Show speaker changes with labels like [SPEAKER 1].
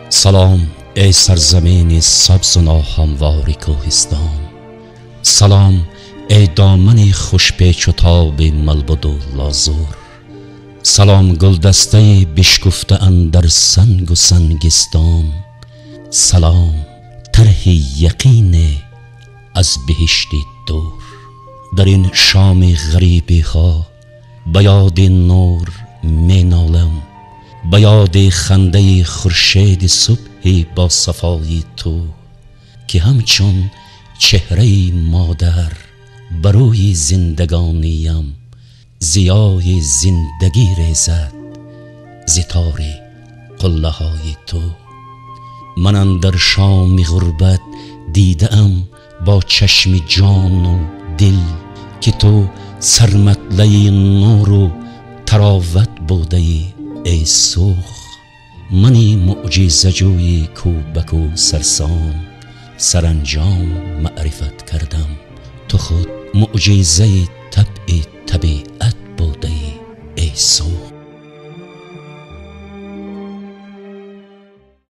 [SPEAKER 1] سلام ای سرزمین سبز و ناهموار کوهستان، سلام ای دامن خوشپیچ و تاب ملبد و لازور، سلام گلدسته بشکفته اندر سنگ و سنگستان، سلام طرح یقین از بهشتی دور. در این شام غریبی ها به یاد نور می نالم، به یاد خنده خورشید صبح با صفای تو که همچون چهره مادر بروی زندگانیم ضیای زندگی ریزد زتار قله های تو. من اندر شام غربت دیدم با چشم جان و دل که تو سرمطلع نور و تراوت بوده ای سوخ. منی معجزه جوی کو بکو سرسام سرانجام معرفت کردم، تو خود معجزه طبع طبیعت بوده ای سوخ.